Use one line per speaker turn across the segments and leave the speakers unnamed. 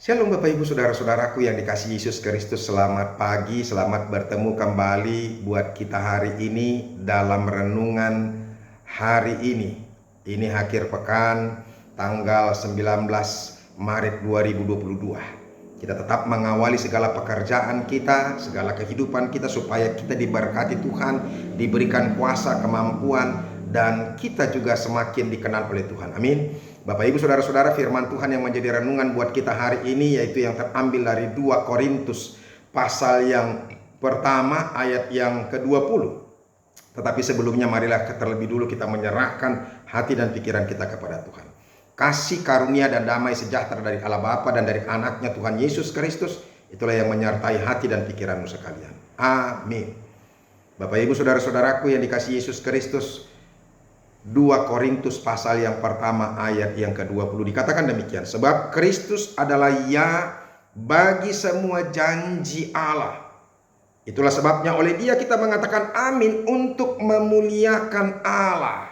Shalom Bapak Ibu Saudara-saudaraku yang dikasihi Yesus Kristus. Selamat pagi, selamat bertemu kembali buat kita hari ini dalam renungan hari ini. Ini akhir pekan tanggal 19 Maret 2022. Kita tetap mengawali segala pekerjaan kita, segala kehidupan kita supaya kita diberkati Tuhan, diberikan kuasa, kemampuan, dan kita juga semakin dikenal oleh Tuhan. Amin. Bapak Ibu Saudara-saudara, firman Tuhan yang menjadi renungan buat kita hari ini yaitu yang terambil dari 2 Korintus pasal yang pertama ayat yang ke-20. Tetapi sebelumnya marilah terlebih dulu kita menyerahkan hati dan pikiran kita kepada Tuhan. Kasih karunia dan damai sejahtera dari Allah Bapa dan dari anaknya Tuhan Yesus Kristus, itulah yang menyertai hati dan pikiranmu sekalian. Amin. Bapak Ibu Saudara-saudaraku yang dikasihi Yesus Kristus, 2 Korintus pasal yang pertama ayat yang ke-20 dikatakan demikian. Sebab Kristus adalah ya bagi semua janji Allah. Itulah sebabnya oleh Dia kita mengatakan amin untuk memuliakan Allah.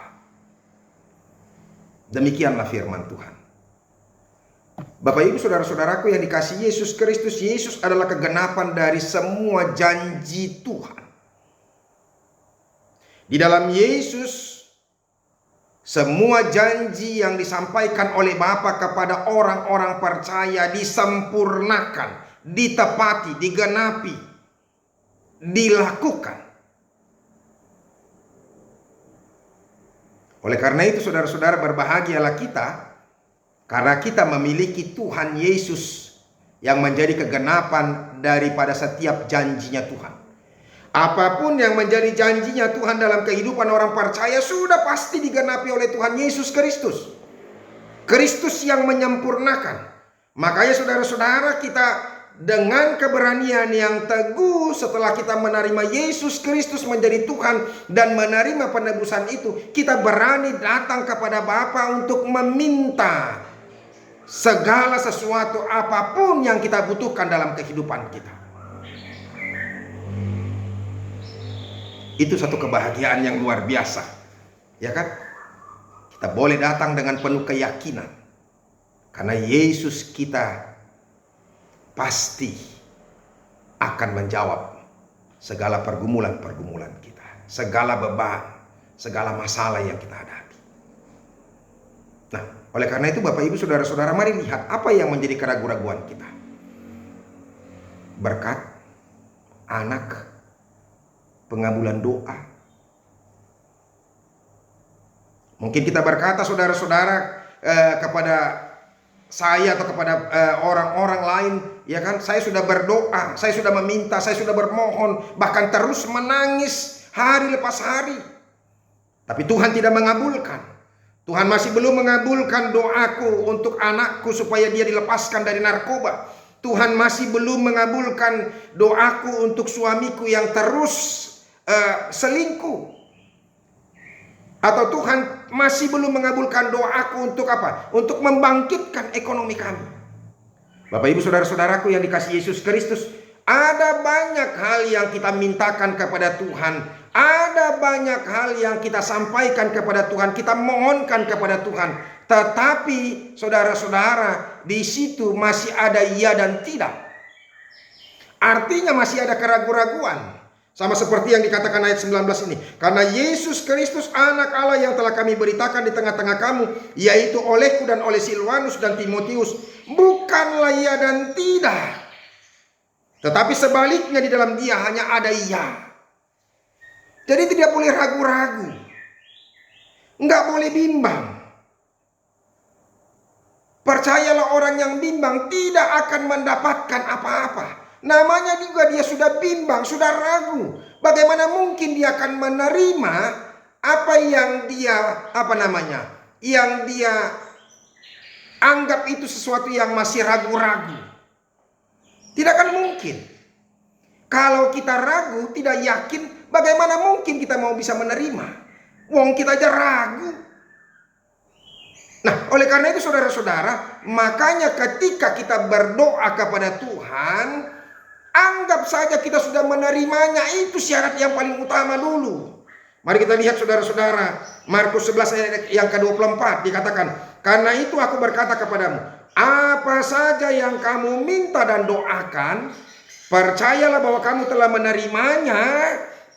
Demikianlah firman Tuhan. Bapak Ibu Saudara-saudaraku yang dikasihi Yesus Kristus, Yesus adalah kegenapan dari semua janji Tuhan. Di dalam Yesus semua janji yang disampaikan oleh Bapa kepada orang-orang percaya disempurnakan, ditepati, digenapi, dilakukan. Oleh karena itu saudara-saudara, berbahagialah kita karena kita memiliki Tuhan Yesus yang menjadi kegenapan daripada setiap janjinya Tuhan. Apapun yang menjadi janjinya Tuhan dalam kehidupan orang percaya sudah pasti digenapi oleh Tuhan Yesus Kristus. Kristus yang menyempurnakan. Makanya saudara-saudara, kita dengan keberanian yang teguh setelah kita menerima Yesus Kristus menjadi Tuhan dan menerima penebusan itu, kita berani datang kepada Bapa untuk meminta segala sesuatu apapun yang kita butuhkan dalam kehidupan kita. Itu satu kebahagiaan yang luar biasa, ya kan? Kita boleh datang dengan penuh keyakinan karena Yesus kita pasti akan menjawab segala pergumulan-pergumulan kita, segala beban, segala masalah yang kita hadapi. Nah, oleh karena itu Bapak Ibu Saudara-saudara, mari lihat apa yang menjadi keraguan-raguan kita. Berkat, anak, pengabulan doa. Mungkin kita berkata saudara-saudara kepada saya atau kepada orang-orang lain, ya kan, saya sudah berdoa, saya sudah meminta, saya sudah bermohon, bahkan terus menangis hari lepas hari, tapi Tuhan tidak mengabulkan. Tuhan masih belum mengabulkan doaku untuk anakku supaya dia dilepaskan dari narkoba. Tuhan masih belum mengabulkan doaku untuk suamiku yang terus selingkuh. Atau Tuhan masih belum mengabulkan doaku untuk apa? Untuk membangkitkan ekonomi kami. Bapak Ibu Saudara-saudaraku yang dikasihi Yesus Kristus, ada banyak hal yang kita mintakan kepada Tuhan. Ada banyak hal yang kita sampaikan kepada Tuhan, kita mohonkan kepada Tuhan. Tetapi saudara-saudara, di situ masih ada iya dan tidak. Artinya masih ada keraguan-raguan. Sama seperti yang dikatakan ayat 19 ini. Karena Yesus Kristus anak Allah yang telah kami beritakan di tengah-tengah kamu, yaitu olehku dan oleh Silwanus dan Timotius, bukanlah iya dan tidak, tetapi sebaliknya di dalam dia hanya ada iya. Jadi tidak boleh ragu-ragu, nggak boleh bimbang. Percayalah, orang yang bimbang tidak akan mendapatkan apa-apa. Namanya juga dia sudah bimbang, sudah ragu. Bagaimana mungkin dia akan menerima apa yang dia yang dia anggap itu sesuatu yang masih ragu-ragu. Tidak akan mungkin. Kalau kita ragu, tidak yakin, bagaimana mungkin kita mau bisa menerima? Wong kita aja ragu. Nah, oleh karena itu saudara-saudara, makanya ketika kita berdoa kepada Tuhan, anggap saja kita sudah menerimanya. Itu syarat yang paling utama dulu. Mari kita lihat saudara-saudara, Markus 11 ayat yang ke-24 dikatakan, karena itu aku berkata kepadamu, Apa saja yang kamu minta dan doakan, percayalah bahwa kamu telah menerimanya,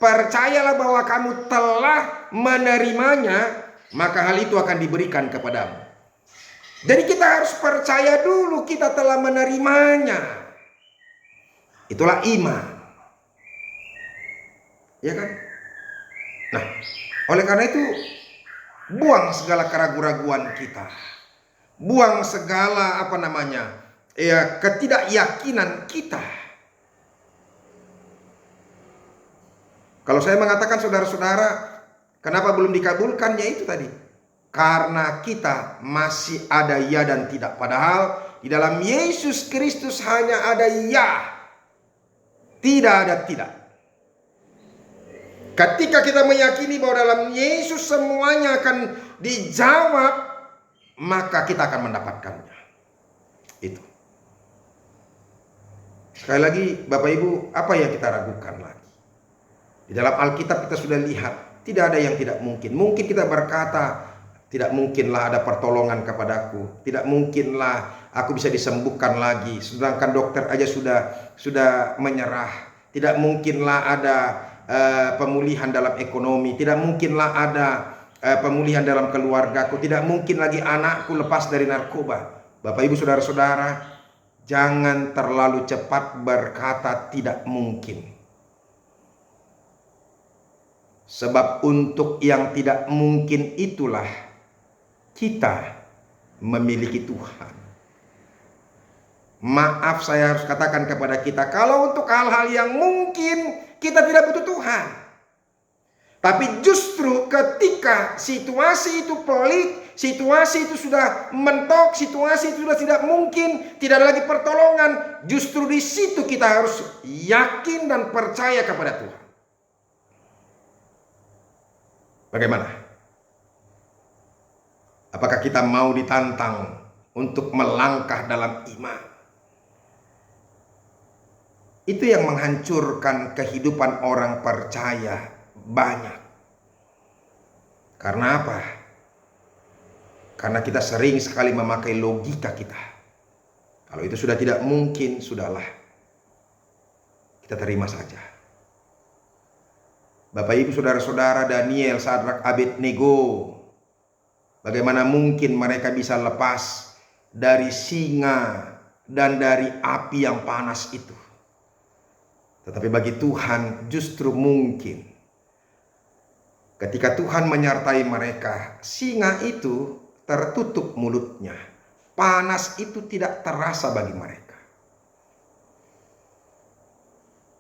percayalah bahwa kamu telah menerimanya, maka hal itu akan diberikan kepadamu. Jadi kita harus percaya dulu kita telah menerimanya. Itulah iman. Ya kan? Nah, oleh karena itu buang segala keraguan-raguan kita. Buang segala ketidakyakinan kita. Kalau saya mengatakan saudara-saudara, kenapa belum dikabulkan? Ya itu tadi. Karena kita masih ada ya dan tidak. Padahal di dalam Yesus Kristus hanya ada ya. Tidak ada tidak. Ketika kita meyakini bahwa dalam Yesus semuanya akan dijawab, maka kita akan mendapatkannya. Itu. Sekali lagi Bapak Ibu, apa yang kita ragukan lagi? Di dalam Alkitab kita sudah lihat, tidak ada yang tidak mungkin. Mungkin kita berkata, tidak mungkinlah ada pertolongan kepadaku. Tidak mungkinlah aku bisa disembuhkan lagi. Sedangkan dokter aja sudah menyerah. Tidak mungkinlah ada pemulihan dalam ekonomi. Tidak mungkinlah ada pemulihan dalam keluargaku. Tidak mungkin lagi anakku lepas dari narkoba. Bapak Ibu saudara-saudara, jangan terlalu cepat berkata tidak mungkin. Sebab untuk yang tidak mungkin itulah kita memiliki Tuhan. Maaf saya harus katakan kepada kita, kalau untuk hal-hal yang mungkin kita tidak butuh Tuhan. Tapi justru ketika situasi itu pelik, situasi itu sudah mentok, situasi itu sudah tidak mungkin, tidak ada lagi pertolongan, justru di situ kita harus yakin dan percaya kepada Tuhan. Bagaimana? Apakah kita mau ditantang untuk melangkah dalam iman? Itu yang menghancurkan kehidupan orang percaya banyak. Karena apa? Karena kita sering sekali memakai logika kita. Kalau itu sudah tidak mungkin, sudahlah. Kita terima saja. Bapak Ibu saudara-saudara, Daniel, Sadrak, Abednego, bagaimana mungkin mereka bisa lepas dari singa dan dari api yang panas itu? Tetapi bagi Tuhan justru mungkin. Ketika Tuhan menyertai mereka, singa itu tertutup mulutnya. Panas itu tidak terasa bagi mereka.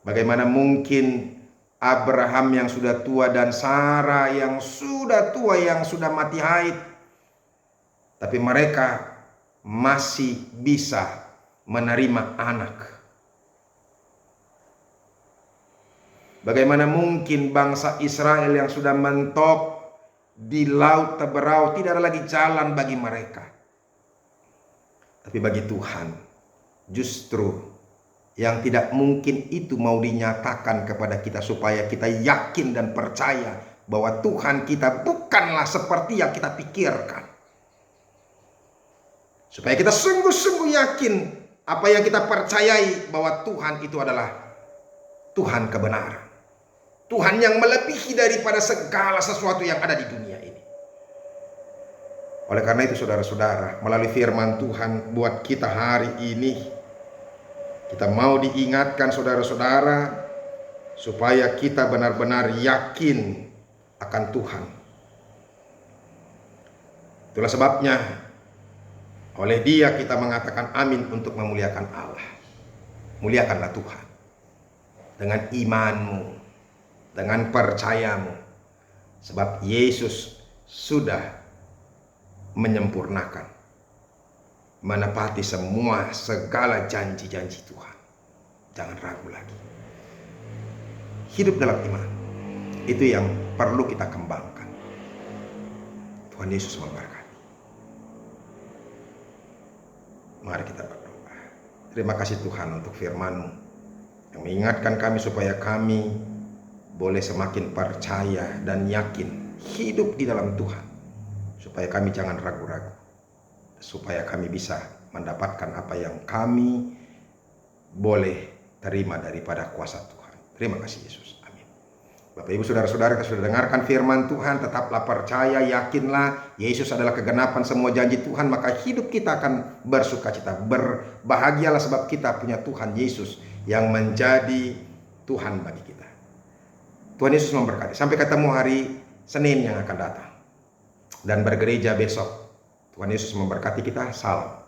Bagaimana mungkin Abraham yang sudah tua dan Sarah yang sudah tua, yang sudah mati haid, tapi mereka masih bisa menerima anak. Bagaimana mungkin bangsa Israel yang sudah mentok di laut teberau, tidak ada lagi jalan bagi mereka. Tapi bagi Tuhan justru yang tidak mungkin itu mau dinyatakan kepada kita, supaya kita yakin dan percaya bahwa Tuhan kita bukanlah seperti yang kita pikirkan. Supaya kita sungguh-sungguh yakin apa yang kita percayai, bahwa Tuhan itu adalah Tuhan kebenaran. Tuhan yang melebihi daripada segala sesuatu yang ada di dunia ini. Oleh karena itu saudara-saudara, melalui firman Tuhan buat kita hari ini, kita mau diingatkan saudara-saudara, supaya kita benar-benar yakin akan Tuhan. Itulah sebabnya oleh Dia kita mengatakan amin untuk memuliakan Allah. Muliakanlah Tuhan dengan imanmu, dengan percayamu, sebab Yesus sudah menyempurnakan, menepati segala janji-janji Tuhan. Jangan ragu lagi. Hidup dalam iman, itu yang perlu kita kembangkan. Tuhan Yesus memberkati. Mari kita berdoa. Terima kasih Tuhan untuk firman-Mu yang mengingatkan kami supaya kami boleh semakin percaya dan yakin hidup di dalam Tuhan, supaya kami jangan ragu-ragu, supaya kami bisa mendapatkan apa yang kami boleh terima daripada kuasa Tuhan. Terima kasih Yesus. Amin. Bapak Ibu saudara-saudara, kita sudah dengarkan firman Tuhan, tetaplah percaya, yakinlah Yesus adalah kegenapan semua janji Tuhan, maka hidup kita akan bersukacita, berbahagialah sebab kita punya Tuhan Yesus yang menjadi Tuhan bagi kita. Tuhan Yesus memberkati. Sampai ketemu hari Senin yang akan datang dan bergereja besok. Tuhan Yesus memberkati kita. Salam.